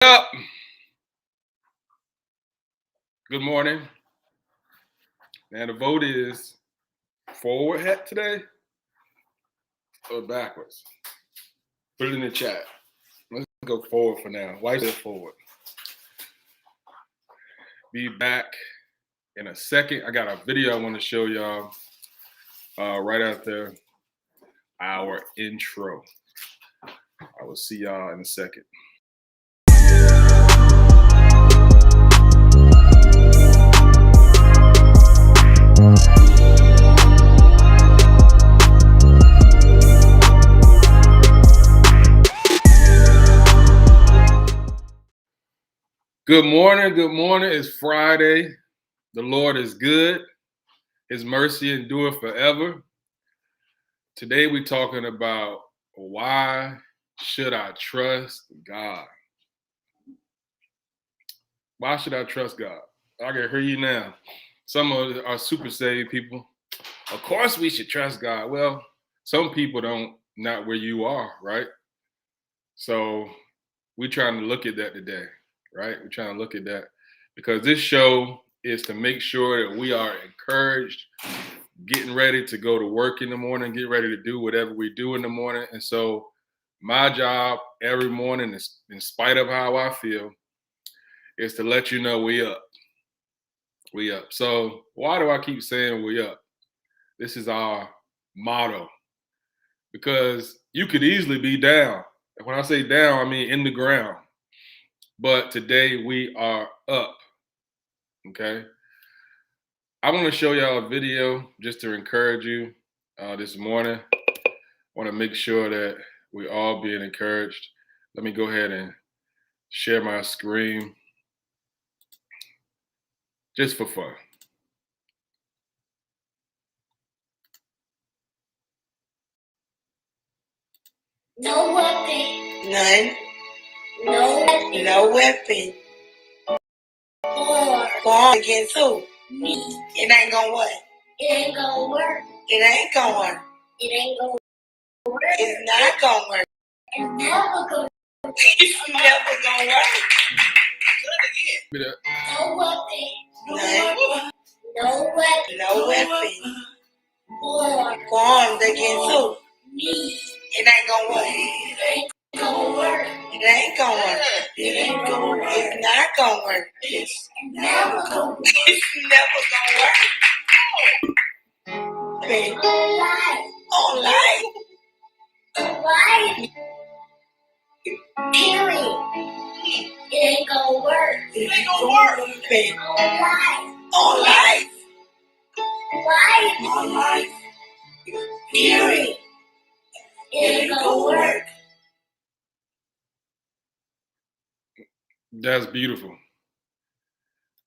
Up. Good morning. And the vote is forward hat today or backwards. Put it in the chat. Let's go forward for now. Why is it forward? Be back in a second. I got a video I want to show y'all right after our intro. I will see y'all in a second. Good morning. Good morning. It's Friday. The Lord is good. His mercy endureth forever. Today we're talking about why should I trust God? Why should I trust God? I can hear you now. Some of our super saved people. Of course we should trust God. Well, some people don't, not where you are, right? So we're trying to look at that today, right? We're trying to look at that because this show is to make sure that we are encouraged, getting ready to go to work in the morning, get ready to do whatever we do in the morning. And so my job every morning, in spite of how I feel, is to let you know we up. We up. So why do I keep saying we up? This is our motto because you could easily be down. And when I say down, I mean in the ground. But today we are up. Okay. I want to show y'all a video just to encourage you this morning. I want to make sure that we all being encouraged. Let me go ahead and share my screen just for fun. No weapon. None. No weapon. No weapon. Formed against who? Me. It ain't gonna what? It ain't gonna work. It ain't gonna work. It ain't gonna work. It's not gonna work. It's never gonna work. It's never gonna work. Give me that. No weapon. None. No weapon. No weapon. Formed. Formed against who? Me. It ain't gonna work. It ain't gonna work. It ain't gonna work. It ain't gonna work. It's not gonna work. It's never gonna work. It's never gonna work. Baby. Life. On life. Life. Period. It ain't gonna work. It ain't gonna work. Baby. Life. On life. Life. On life. Period. It ain't gonna work. That's beautiful.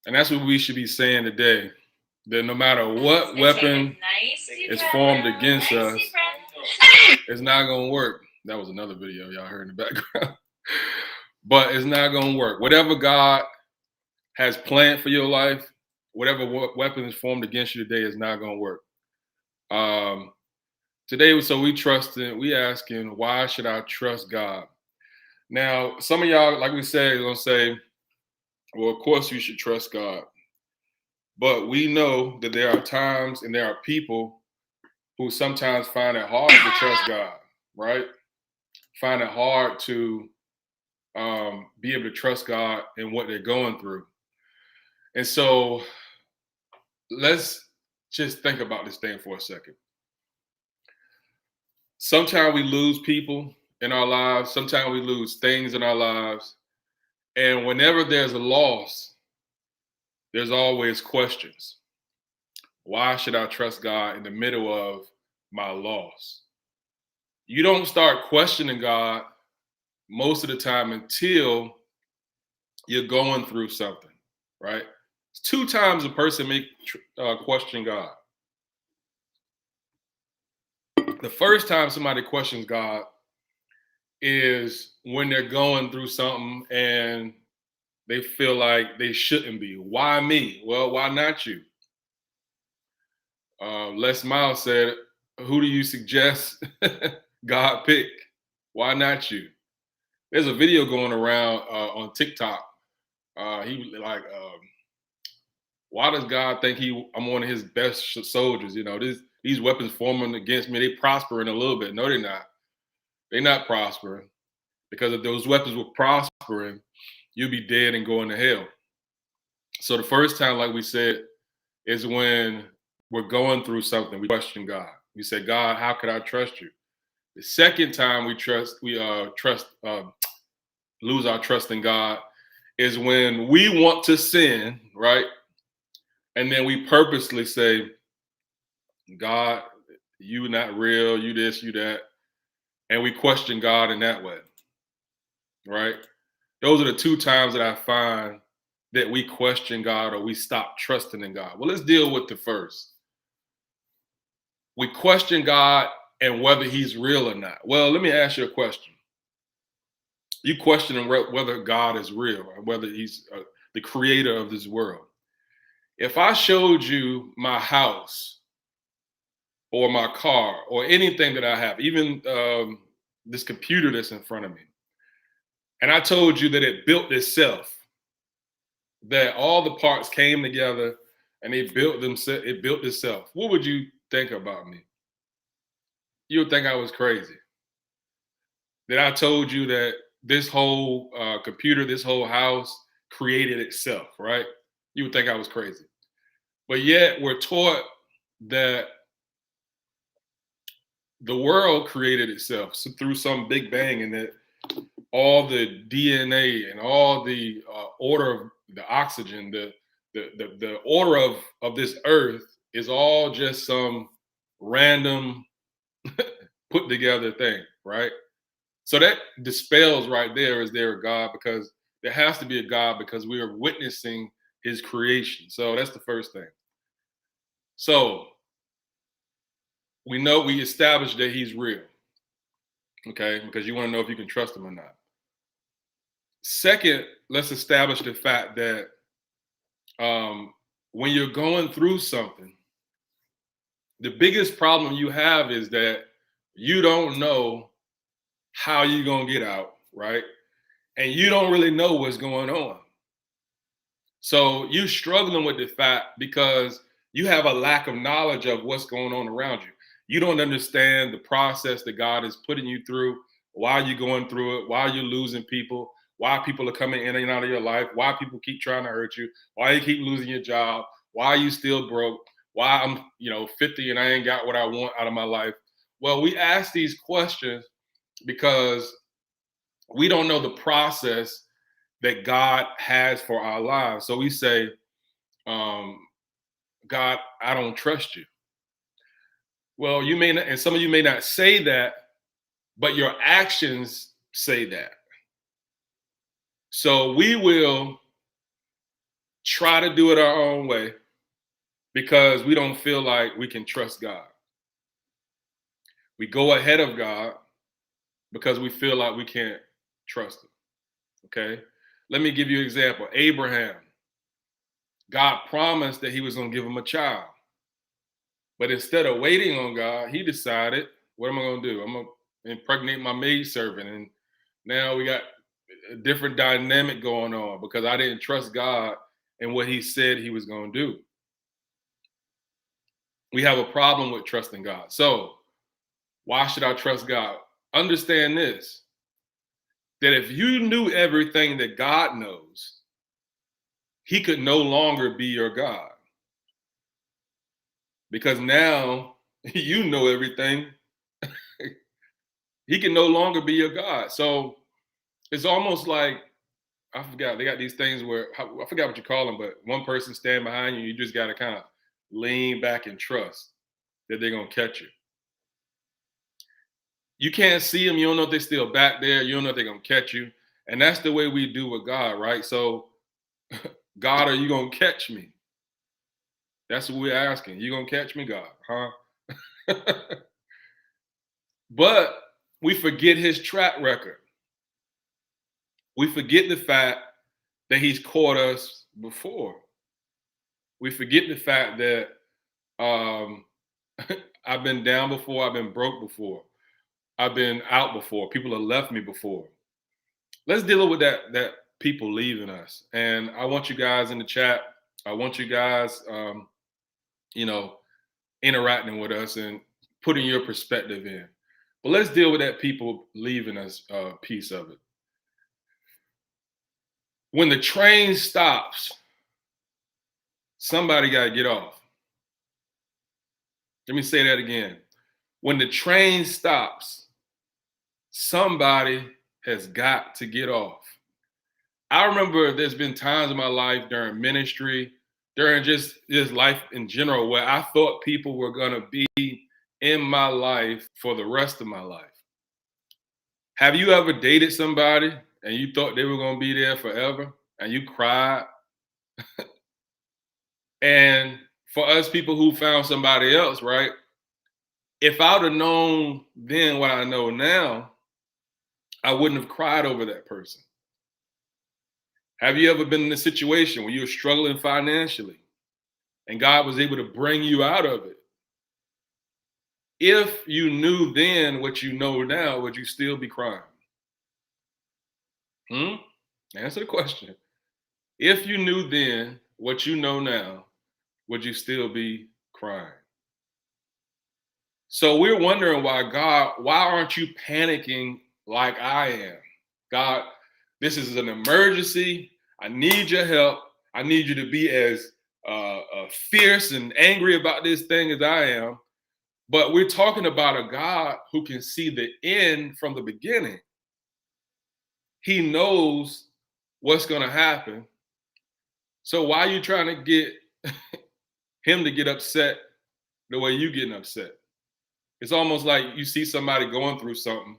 And that's what we should be saying today. That no matter what weapon is formed against us, it's not going to work. That was another video y'all heard in the background. But it's not going to work. Whatever God has planned for your life, whatever weapon is formed against you today is not going to work. Today, so we asking, why should I trust God? Now, some of y'all, like we said, are going to say, well, of course you should trust God. But we know that there are times and there are people who sometimes find it hard to trust God, right? Find it hard to be able to trust God in what they're going through. And so let's just think about this thing for a second. Sometimes we lose people in our lives. Sometimes we lose things in our lives. And whenever there's a loss, there's always questions. Why should I trust God in the middle of my loss? You don't start questioning God most of the time until you're going through something, right? It's 2 times a person may question God. The first time somebody questions God is when they're going through something and they feel like they shouldn't be. Why me? Well, why not you? Les Miles said, who do you suggest God pick? Why not you? There's a video going around on TikTok. He like, why does God think I'm one of his best soldiers? You know, these weapons forming against me, they prospering a little bit. No, they're not. They're not prospering, because if those weapons were prospering, you'd be dead and going to hell. So the first time, like we said, is when we're going through something, we question God. We say, God, how could I trust you? The second time we lose our trust in God is when we want to sin, right? And then we purposely say, God, you not real, you this, you that. And we question God in that way, right? Those are the two times that I find that we question God or we stop trusting in God. Well, let's deal with the first. We question God and whether he's real or not. Well, let me ask you a question. You question whether God is real or whether he's the creator of this world. If I showed you my house or my car or anything that I have, even this computer that's in front of me, and I told you that it built itself, that all the parts came together and it built itself, what would you think about me? You would think I was crazy. That I told you that this whole computer, this whole house created itself, right? You would think I was crazy. But yet we're taught that the world created itself through some big bang, and that all the DNA and all the order of the oxygen, the order of this earth is all just some random put together thing, right? So that dispels right there, is there a God? Because there has to be a God, because we are witnessing his creation. So that's the first thing. So we established that he's real, okay? Because you want to know if you can trust him or not. Second, let's establish the fact that when you're going through something, the biggest problem you have is that you don't know how you're going to get out, right? And you don't really know what's going on. So you're struggling with the fact because you have a lack of knowledge of what's going on around you. You don't understand the process that God is putting you through, why you're going through it, why you're losing people, why people are coming in and out of your life, why people keep trying to hurt you, why you keep losing your job, why you still broke, why I'm 50 and I ain't got what I want out of my life. Well, we ask these questions because we don't know the process that God has for our lives. So we say, God, I don't trust you. Well, you may not, and some of you may not say that, but your actions say that. So we will try to do it our own way because we don't feel like we can trust God. We go ahead of God because we feel like we can't trust him. Okay? Let me give you an example. Abraham. God promised that he was going to give him a child. But instead of waiting on God, he decided, what am I going to do? I'm going to impregnate my maidservant. And now we got a different dynamic going on because I didn't trust God and what he said he was going to do. We have a problem with trusting God. So why should I trust God? Understand this, that if you knew everything that God knows, he could no longer be your God. Because now you know everything. He can no longer be your God. So it's almost like, I forgot, they got these things where, I forgot what you call them, but one person stand behind you, you just got to kind of lean back and trust that they're going to catch you. You can't see them. You don't know if they're still back there. You don't know if they're going to catch you. And that's the way we do with God, right? So, God, are you going to catch me? That's what we're asking. You going to catch me, God? Huh? But we forget his track record. We forget the fact that he's caught us before. We forget the fact that I've been down before. I've been broke before. I've been out before. People have left me before. let's deal with that people leaving us. And I want you guys in the chat. I want you guys, you know, interacting with us and putting your perspective in. But let's deal with that people leaving us piece of it. When the train stops, somebody got to get off. Let me say that again. When the train stops, somebody has got to get off. I remember there's been times in my life during ministry, during just life in general, where I thought people were going to be in my life for the rest of my life. Have you ever dated somebody and you thought they were going to be there forever and you cried? And for us people who found somebody else, right? If I would have known then what I know now, I wouldn't have cried over that person. Have you ever been in a situation where you were struggling financially and God was able to bring you out of it? If you knew then what you know now, would you still be crying? Answer the question. If you knew then what you know now, would you still be crying? So we're wondering why aren't you panicking like I am? God, this is an emergency. I need your help. I need you to be as fierce and angry about this thing as I am. But we're talking about a God who can see the end from the beginning. He knows what's going to happen. So why are you trying to get him to get upset the way you're getting upset? It's almost like you see somebody going through something,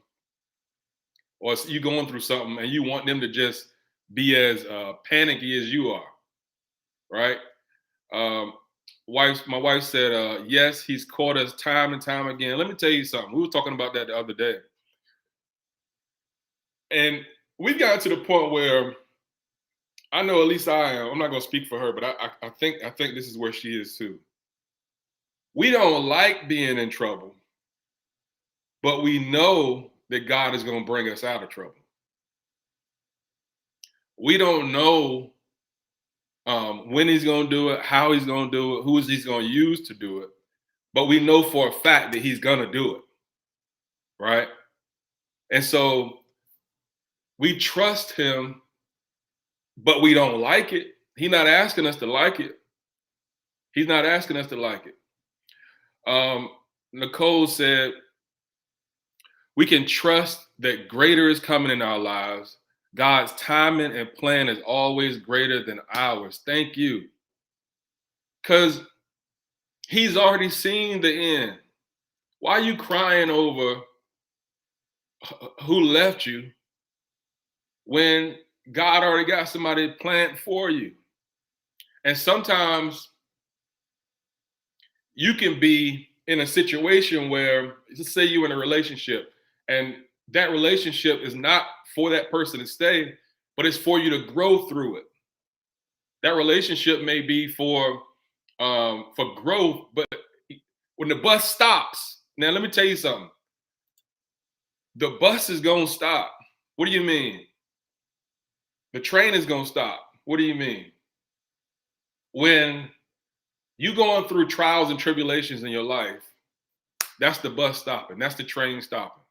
or you going through something and you want them to just be as panicky as you are, right? My wife said, yes, he's caught us time and time again. Let me tell you something. We were talking about that the other day. And we got to the point where I know, at least I am, I'm not going to speak for her, but I think this is where she is too. We don't like being in trouble, but we know that God is going to bring us out of trouble. We don't know when he's going to do it, how he's going to do it, who he's going to use to do it. But we know for a fact that he's going to do it, right? And so we trust him, but we don't like it. He's not asking us to like it. He's not asking us to like it. Nicole said, we can trust that greater is coming in our lives. God's timing and plan is always greater than ours. Thank you. Because he's already seen the end. Why are you crying over who left you when God already got somebody planned for you? And sometimes you can be in a situation where, let's say you're in a relationship and that relationship is not for that person to stay, but it's for you to grow through it. That relationship may be for growth, but when the bus stops, now let me tell you something. The bus is gonna stop. What do you mean? The train is gonna stop. What do you mean? When you going through trials and tribulations in your life, that's the bus stopping. That's the train stopping.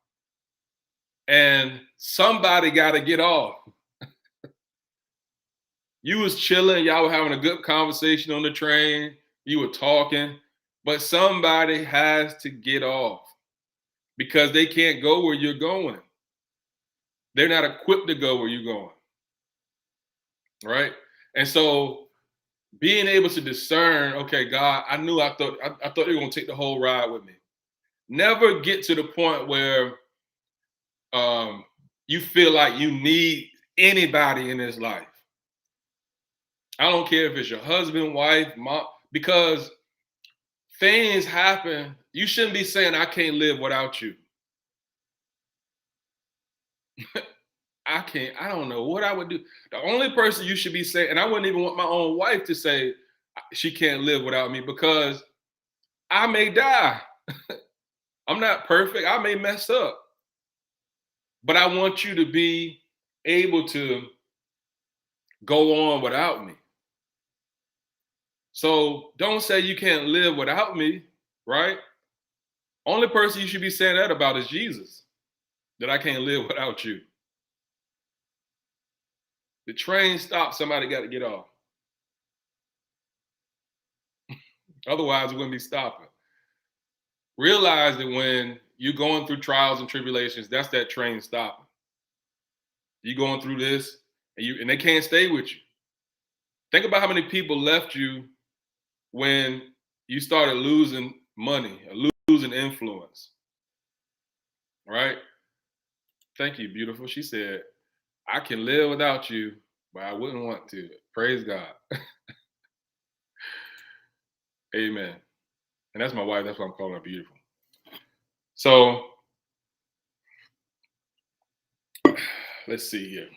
And somebody got to get off. You was chilling. Y'all were having a good conversation on the train. You were talking. But somebody has to get off because they can't go where you're going. They're not equipped to go where you're going. Right? And so being able to discern, okay, God, I thought they were going to take the whole ride with me. Never get to the point where you feel like you need anybody in this life. I don't care if it's your husband, wife, mom, because things happen. You shouldn't be saying, I can't live without you. I don't know what I would do. The only person you should be saying, and I wouldn't even want my own wife to say she can't live without me because I may die. I'm not perfect. I may mess up. But I want you to be able to go on without me. So don't say you can't live without me, right? Only person you should be saying that about is Jesus, that I can't live without you. The train stops, somebody got to get off. Otherwise, it wouldn't be stopping. Realize that when you're going through trials and tribulations, that's that train stopping. You're going through this, and they can't stay with you. Think about how many people left you when you started losing money, or losing influence. Right? Thank you, beautiful. She said, I can live without you, but I wouldn't want to. Praise God. Amen. And that's my wife. That's why I'm calling her beautiful. So let's see here.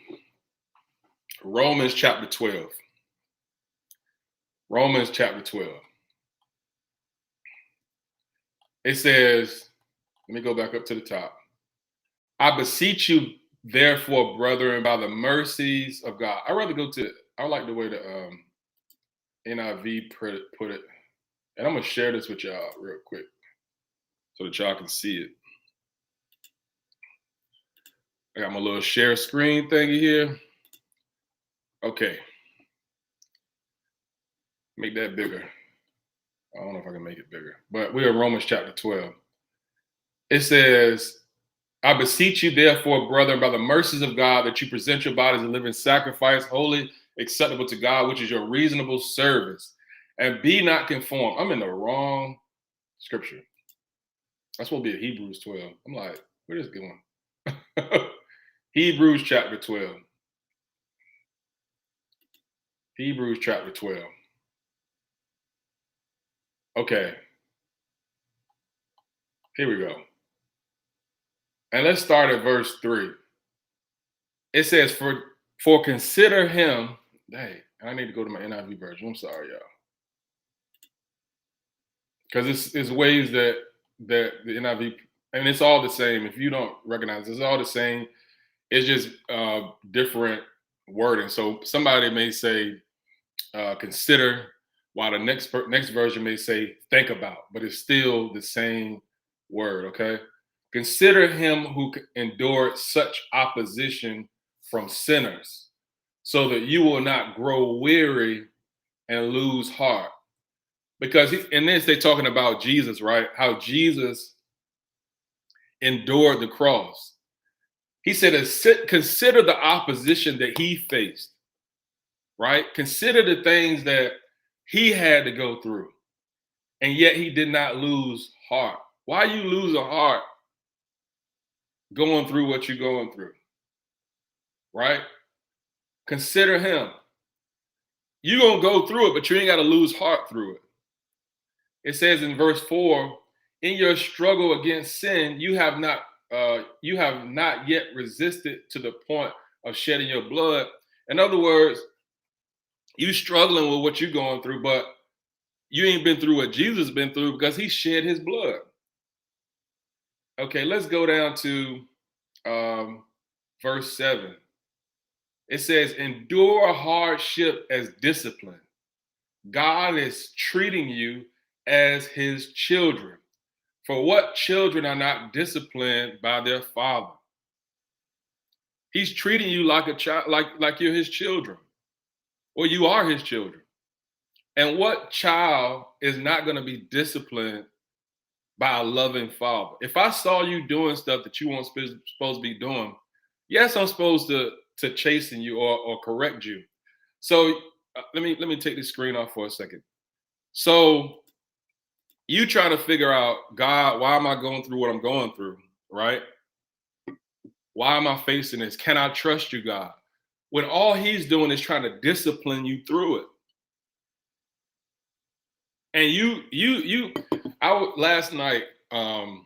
Romans chapter 12. Romans chapter 12. It says, let me go back up to the top. I beseech you, therefore, brethren, by the mercies of God. I like the way the NIV put it. And I'm going to share this with y'all real quick so that y'all can see it. I got my little share screen thingy here. Okay. Make that bigger. I don't know if I can make it bigger, but we're in Romans chapter 12. It says, I beseech you, therefore, brethren, by the mercies of God, that you present your bodies a living sacrifice, holy, acceptable to God, which is your reasonable service. And be not conformed. I'm in the wrong scripture. That's supposed to be Hebrews 12. I'm like, where is it going? Hebrews chapter 12. Hebrews chapter 12. Okay. Here we go. And let's start at verse 3. It says, for consider him. Dang, I need to go to my NIV version. I'm sorry, y'all. Because it's ways that the NIV, and it's all the same. If you don't recognize it, it's all the same. It's just different wording. So somebody may say consider, while the next version may say think about, but it's still the same word, okay? Consider him who endured such opposition from sinners, so that you will not grow weary and lose heart. Because in this, they're talking about Jesus, right? How Jesus endured the cross. He said, consider the opposition that he faced, right? Consider the things that he had to go through. And yet he did not lose heart. Why you lose a heart going through what you're going through, right? Consider him. You're going to go through it, but you ain't got to lose heart through it. It says in verse 4, in your struggle against sin, you have not yet resisted to the point of shedding your blood. In other words, you struggling with what you're going through, but you ain't been through what Jesus been through because he shed his blood. Okay, let's go down to verse 7. It says, endure hardship as discipline. God is treating you as his children. For what children are not disciplined by their father? He's treating you like a child, like you're his children, or you are his children. And what child is not going to be disciplined by a loving father? If I saw you doing stuff that you weren't supposed to be doing, yes, I'm supposed to chasten you or correct you. So let me take this screen off for a second. So you try to figure out, God, why am I going through what I'm going through, right? Why am I facing this? Can I trust you, God? When all he's doing is trying to discipline you through it. And last night, I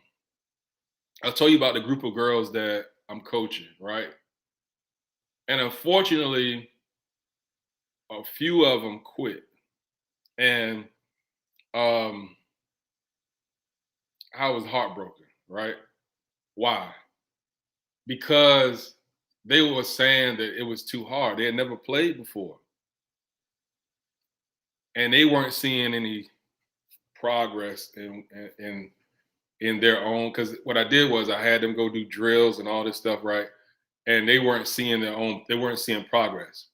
told you about the group of girls that I'm coaching, right? And unfortunately, a few of them quit. And I was heartbroken, right? Why? Because they were saying that it was too hard. They had never played before. And they weren't seeing any progress in their own, because what I did was I had them go do drills and all this stuff, right? And they weren't seeing they weren't seeing progress.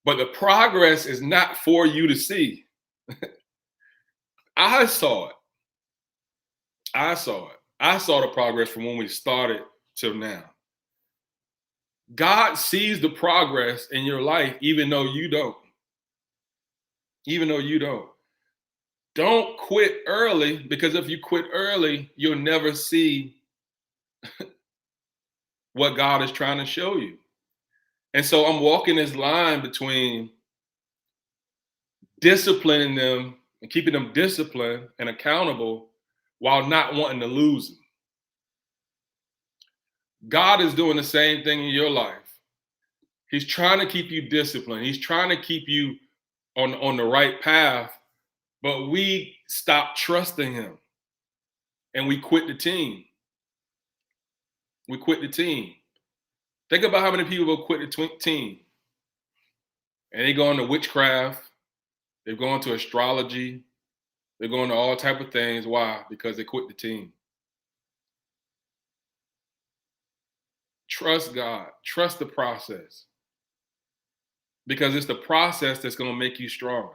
But the progress is not for you to see. I saw it. I saw it. I saw the progress from when we started till now. God sees the progress in your life, even though you don't. Even though you don't. Don't quit early, because if you quit early, you'll never see what God is trying to show you. And so I'm walking this line between disciplining them and keeping them disciplined and accountable while not wanting to lose them. God is doing the same thing in your life. He's trying to keep you disciplined. He's trying to keep you on the right path, but we stop trusting him and we quit the team. We quit the team. Think about how many people will quit the team. And they go into witchcraft. They're going to astrology. They're going to all type of things. Why? Because they quit the team. Trust God. Trust the process. Because it's the process that's going to make you stronger.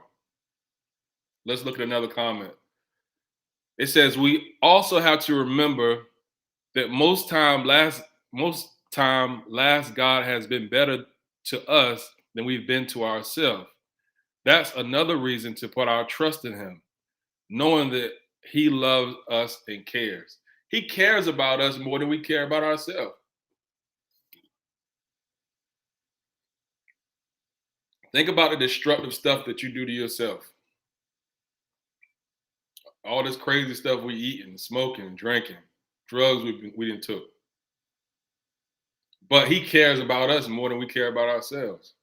Let's look at another comment. It says, we also have to remember that most time last God has been better to us than we've been to ourselves. That's another reason to put our trust in him, knowing that he loves us and cares. He cares about us more than we care about ourselves. Think about the destructive stuff that you do to yourself. All this crazy stuff we eating, smoking, drinking, drugs we didn't took. But he cares about us more than we care about ourselves.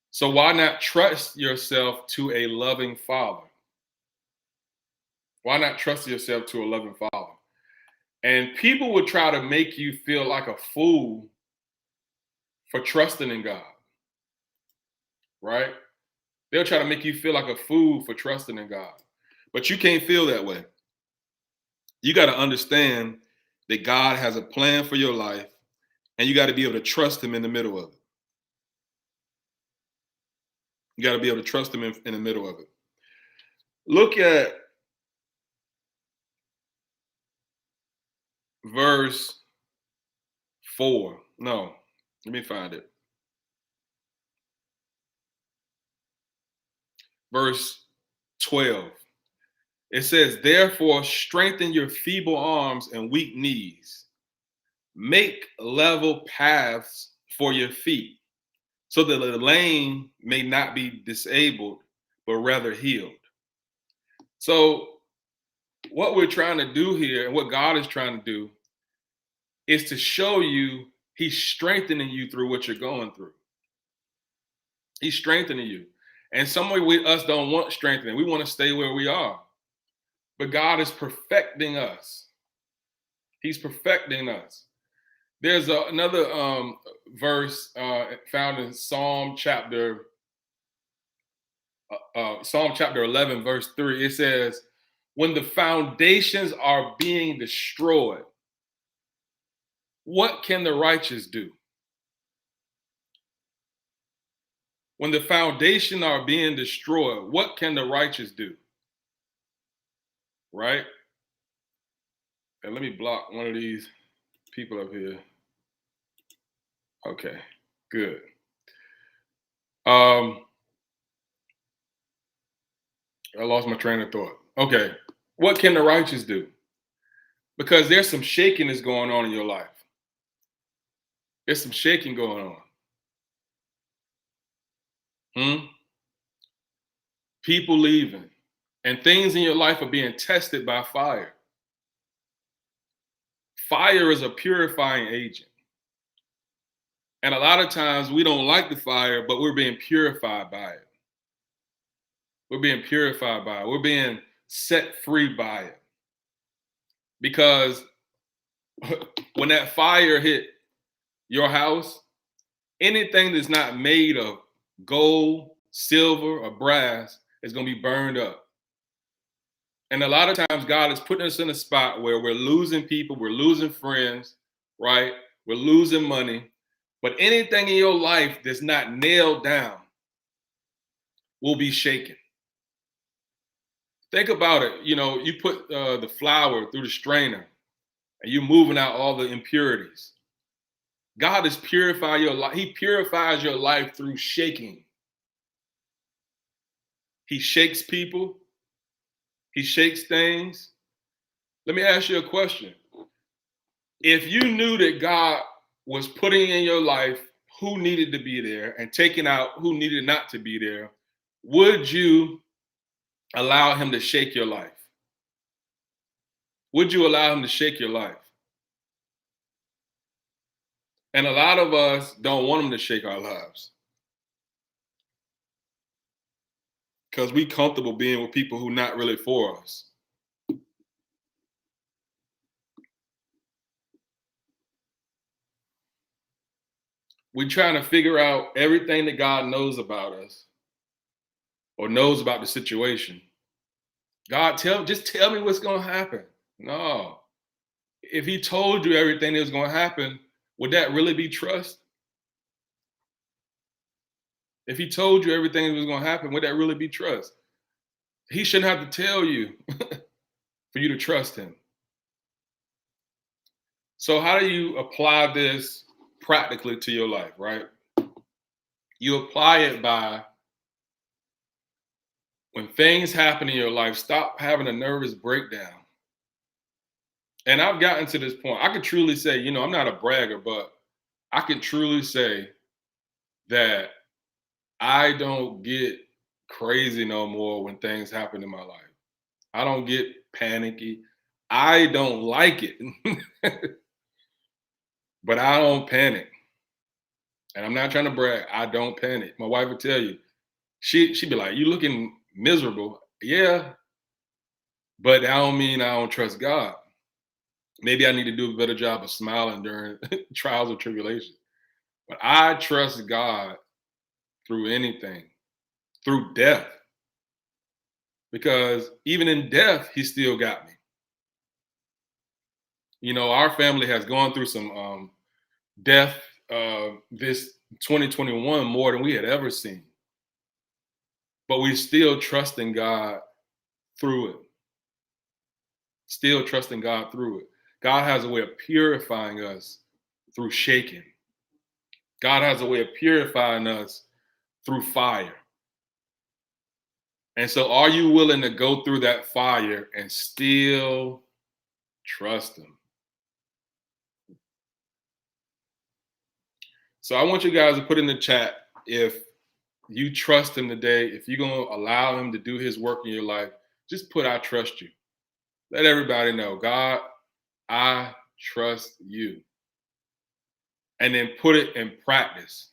So why not trust yourself to a loving Father? Why not trust yourself to a loving Father? And people would try to make you feel like a fool for trusting in God. Right? They'll try to make you feel like a fool for trusting in God. But you can't feel that way. You got to understand that God has a plan for your life, and you got to be able to trust him in the middle of it. You got to be able to trust him in the middle of it. Look at verse 4. No, let me find it. Verse 12. It says, therefore, strengthen your feeble arms and weak knees. Make level paths for your feet, so that the lame may not be disabled, but rather healed. So what we're trying to do here, and what God is trying to do, is to show you he's strengthening you through what you're going through. He's strengthening you. And some way us don't want strengthening. We want to stay where we are. But God is perfecting us. He's perfecting us. There's another verse found in Psalm chapter 11, verse 3. It says, when the foundations are being destroyed, what can the righteous do? When the foundations are being destroyed, what can the righteous do? Right? And let me block one of these people up here. Okay, good. I lost my train of thought. Okay, what can the righteous do? Because there's some shaking that's going on in your life. There's some shaking going on. People leaving. And things in your life are being tested by fire. Fire is a purifying agent. And a lot of times we don't like the fire, but we're being purified by it. We're being purified by it. We're being set free by it. Because when that fire hit, your house, anything that's not made of gold, silver, or brass is going to be burned up. And a lot of times God is putting us in a spot where we're losing people, we're losing friends, right? We're losing money. But anything in your life that's not nailed down will be shaken. Think about it. You know, you put the flour through the strainer and you're moving out all the impurities. God is purifying your life. He purifies your life through shaking. He shakes people. He shakes things. Let me ask you a question. If you knew that God was putting in your life who needed to be there and taking out who needed not to be there, would you allow him to shake your life? Would you allow him to shake your life? And a lot of us don't want him to shake our lives because we comfortable being with people who are not really for us. We're trying to figure out everything that God knows about us or knows about the situation. God, just tell me what's going to happen. No. If he told you everything that was going to happen, would that really be trust? If he told you everything that was going to happen, would that really be trust? He shouldn't have to tell you for you to trust him. So how do you apply this practically to your life, right? You apply it by, when things happen in your life, stop having a nervous breakdown. And I've gotten to this point. I can truly say, you know, I'm not a bragger, but I can truly say that I don't get crazy no more when things happen in my life. I don't get panicky. I don't like it. But I don't panic. And I'm not trying to brag. I don't panic. My wife would tell you, she'd be like, you looking miserable. Yeah. But that don't mean I don't trust God. Maybe I need to do a better job of smiling during trials or tribulations. But I trust God through anything, through death. Because even in death, he still got me. You know, our family has gone through some death this 2021 more than we had ever seen. But we still trusting God through it. Still trusting God through it. God has a way of purifying us through shaking. God has a way of purifying us through fire. And so are you willing to go through that fire and still trust him? So I want you guys to put in the chat if you trust him today, if you're going to allow him to do his work in your life, just put I trust you. Let everybody know, God, I trust you. And then put it in practice,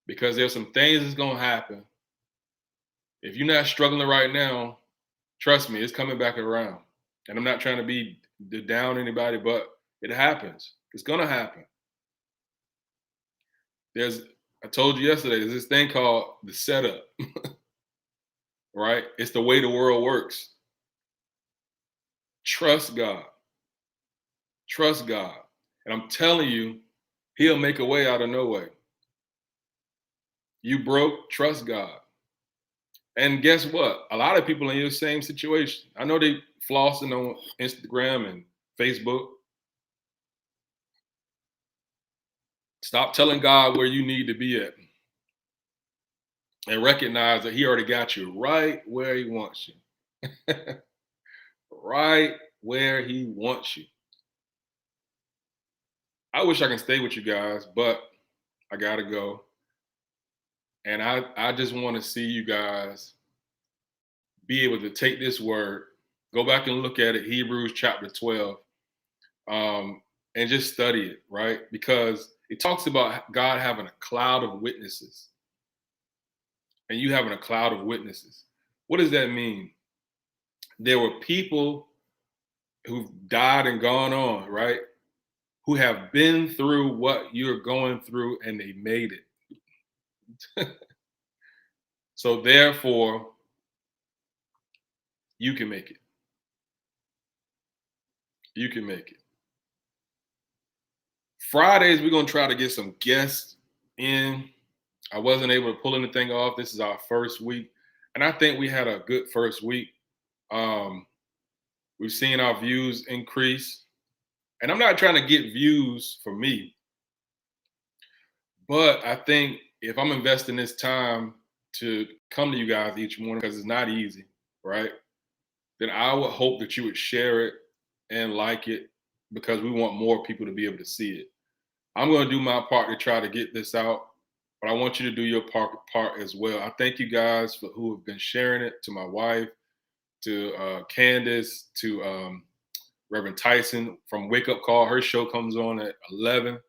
because there's some things that's going to happen. If you're not struggling right now, trust me, it's coming back around. And I'm not trying to be down anybody, but it happens. It's going to happen. I told you yesterday, there's this thing called the setup, right? It's the way the world works. Trust God. Trust God. And I'm telling you, he'll make a way out of no way. You broke, trust God. And guess what? A lot of people in your same situation. I know they flossing on Instagram and Facebook. Stop telling God where you need to be at. And recognize that he already got you right where he wants you. Right where he wants you. I wish I can stay with you guys, but I gotta go. And I just want to see you guys be able to take this word, go back and look at it, Hebrews chapter 12, and just study it, right? Because it talks about God having a cloud of witnesses. And you having a cloud of witnesses. What does that mean? There were people who've died and gone on, right? who have been through what you're going through and they made it. So therefore, you can make it. You can make it. Fridays, we're going to try to get some guests in. I wasn't able to pull anything off. This is our first week. And I think we had a good first week. We've seen our views increase. And I'm not trying to get views for me. But I think if I'm investing this time to come to you guys each morning, because it's not easy, right? Then I would hope that you would share it and like it, because we want more people to be able to see it. I'm going to do my part to try to get this out, but I want you to do your part as well. I thank you guys who have been sharing it, to my wife, to Candace, to Reverend Tyson from Wake Up Call. Her show comes on at 11.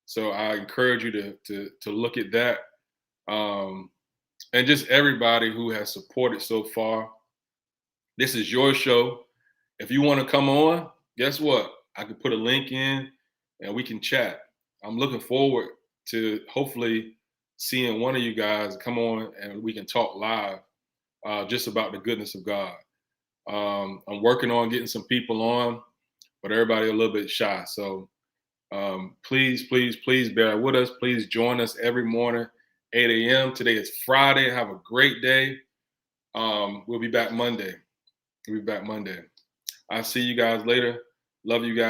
So I encourage you to look at that. And just everybody who has supported so far. This is your show. If you want to come on, guess what? I can put a link in and we can chat. I'm looking forward to hopefully seeing one of you guys come on and we can talk live just about the goodness of God. I'm working on getting some people on, but everybody a little bit shy. So please bear with us. Please join us every morning, 8 a.m. Today is Friday. Have a great day. We'll be back Monday. I'll see you guys later. Love you guys.